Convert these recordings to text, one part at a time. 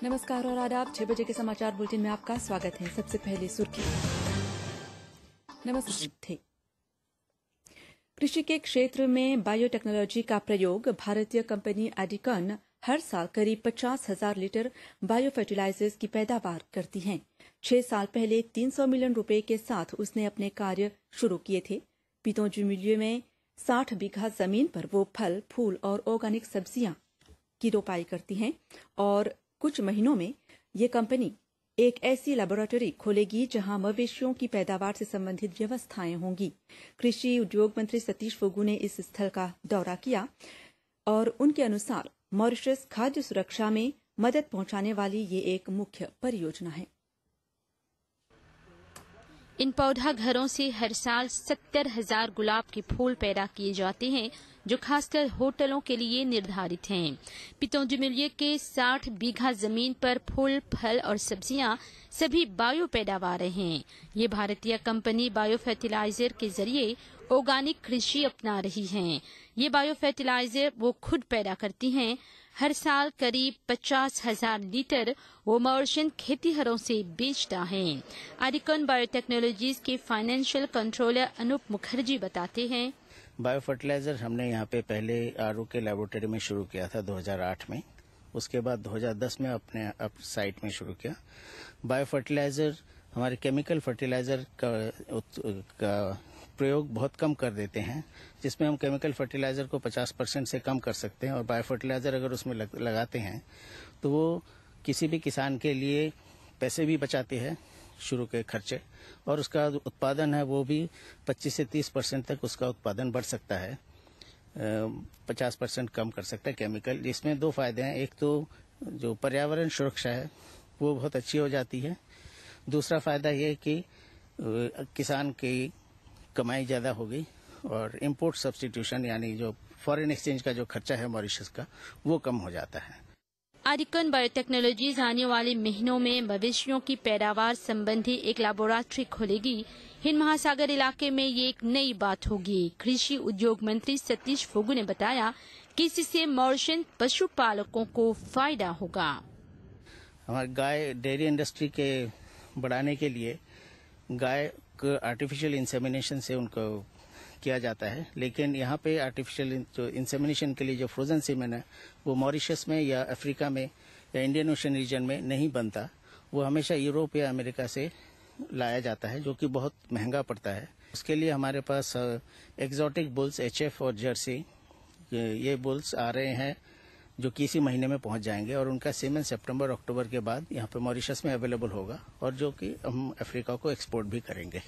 नमस्कार और आदाब। 6 बजे के समाचार बुलेटिन में आपका स्वागत है। सबसे पहले सुर्खी। नमस्कार। कृषि के क्षेत्र में बायोटेक्नोलॉजी का प्रयोग। भारतीय कंपनी एडिकन हर साल करीब 50,000 लीटर बायो फर्टिलाइजर्स की पैदावार करती है। 6 साल पहले 300 मिलियन रुपए के साथ उसने अपने कार्य शुरू किए थे। पीतोंजी मिल्यू में 60 बीघा जमीन पर वो फल, फूल और ऑर्गेनिक सब्जियां की रोपाई करती हैं और कुछ महीनों में ये कंपनी एक ऐसी लेबोरेटरी खोलेगी जहां मवेशियों की पैदावार से संबंधित व्यवस्थाएं होंगी। कृषि उद्योग मंत्री सतीश फुगू ने इस स्थल का दौरा किया और उनके अनुसार मॉरिशस खाद्य सुरक्षा में मदद पहुंचाने वाली ये एक मुख्य परियोजना है। इन पौधा घरों से हर साल 70,000 गुलाब के फूल पैदा किए जाते हैं, जो खासकर होटलों के लिए निर्धारित हैं। पीतोंजी मिल्यू के 60 बीघा जमीन पर फूल, फल और सब्जियां सभी बायो पैदावार हैं। ये भारतीय कंपनी बायो फर्टिलाइजर के जरिए ऑर्गेनिक कृषि अपना रही है। ये बायो फर्टिलाइजर वो खुद पैदा करती हैं। हर साल करीब 50,000 लीटर वो मॉरिशन खेतीहरों से बेचता है। एडिकन बायोटेक्नोलॉजीज के फाइनेंशियल कंट्रोलर अनूप मुखर्जी बताते हैं, बायो फर्टिलाइजर हमने यहाँ पे पहले आरओ के लेबोरेटरी में शुरू किया था 2008 में। उसके बाद 2010 में अपने साइट में शुरू किया। बायो फर्टिलाइजर हमारे केमिकल फर्टिलाइजर का प्रयोग बहुत कम कर देते हैं, जिसमें हम केमिकल फर्टिलाइजर को 50% से कम कर सकते हैं और बायो फर्टिलाइजर अगर उसमें लगाते हैं तो वो किसी भी किसान के लिए पैसे भी बचाते हैं, शुरू के खर्चे, और उसका उत्पादन है वो भी 25 से 30% तक उसका उत्पादन बढ़ सकता है। 50% कम कर सकता है केमिकल। जिसमें दो फायदे हैं, एक तो जो पर्यावरण सुरक्षा है वो बहुत अच्छी हो जाती है। दूसरा फायदा ये कि किसान की कमाई ज्यादा होगी और इंपोर्ट सब्स्टिट्यूशन यानी जो फॉरेन एक्सचेंज का जो खर्चा है मॉरिशस का वो कम हो जाता है। एडिकन बायोटेक्नोलॉजीज आने वाले महीनों में मवेशियों की पैदावार संबंधी एक लैबोरेटरी खोलेगी। हिंद महासागर इलाके में ये एक नई बात होगी। कृषि उद्योग मंत्री सतीश फुगू ने बताया कि इससे मॉरिशन पशुपालकों को फायदा होगा। हमारे गाय डेयरी इंडस्ट्री के बढ़ाने के लिए गाय को आर्टिफिशियल इंसेमिनेशन से उनको किया जाता है, लेकिन यहाँ पे आर्टिफिशियल जो इंसेमिनेशन के लिए जो फ्रोजन सीमेन है वो मॉरिशस में या अफ्रीका में या इंडियन ओशन रीजन में नहीं बनता। वो हमेशा यूरोप या अमेरिका से लाया जाता है, जो कि बहुत महंगा पड़ता है। उसके लिए हमारे पास एक्सोटिक बुल्स एचएफ और जर्सी ये बुल्स आ रहे हैं, जो कि इसी महीने में पहुंच जाएंगे और उनका सीमेन सितंबर अक्टूबर के बाद यहाँ पे मॉरिशस में अवेलेबल होगा और जो कि हम अफ्रीका को एक्सपोर्ट भी करेंगे।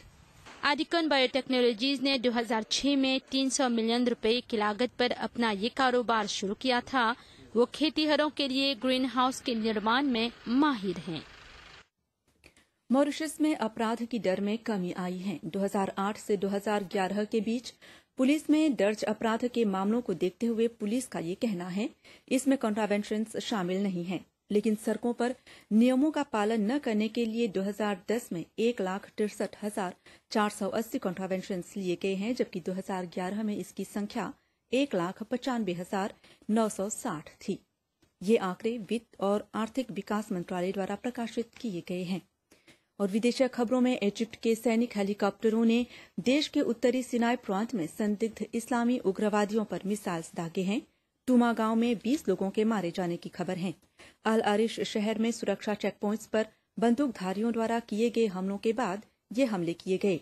एडिकन बायोटेक्नोलॉजीज ने 2006 में 300 मिलियन रुपए की लागत पर अपना ये कारोबार शुरू किया था। वो खेतीहरों के लिए ग्रीन हाउस के निर्माण में माहिर हैं। मॉरिशस में अपराध की दर में कमी आई है। 2008 से 2011 के बीच पुलिस में दर्ज अपराध के मामलों को देखते हुए पुलिस का ये कहना है इसमें कॉन्ट्रावेंशंस शामिल नहीं हैं, लेकिन सड़कों पर नियमों का पालन न करने के लिए 2010 में 1,63,480 कॉन्ट्रावेंशंस लिए गए हैं, जबकि 2011 में इसकी संख्या 1,95,960 थी। ये आंकड़े वित्त और आर्थिक विकास मंत्रालय द्वारा प्रकाशित किए गए हैं। और विदेशी खबरों में इजिप्ट के सैनिक हेलीकॉप्टरों ने देश के उत्तरी सिनाई प्रांत में संदिग्ध इस्लामी उग्रवादियों पर मिसाइल्स दागे हैं। टूमा गांव में 20 लोगों के मारे जाने की खबर है। अल अरिश शहर में सुरक्षा चेक पॉइंट्स पर बंदूकधारियों द्वारा किए गए हमलों के बाद ये हमले किए गए।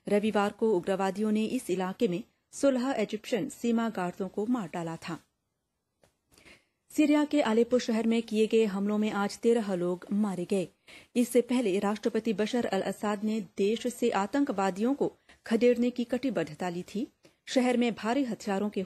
रविवार को उग्रवादियों ने इस इलाके में 16 इजिप्शियन सीमा गार्डों को मार डाला था। सीरिया के अलेप्पो शहर में किए गए हमलों में आज 13 लोग मारे गए। इससे पहले राष्ट्रपति बशर अल असद ने देश से आतंकवादियों को खदेड़ने की कटिबद्धता ली थी। शहर में भारी हथियारों के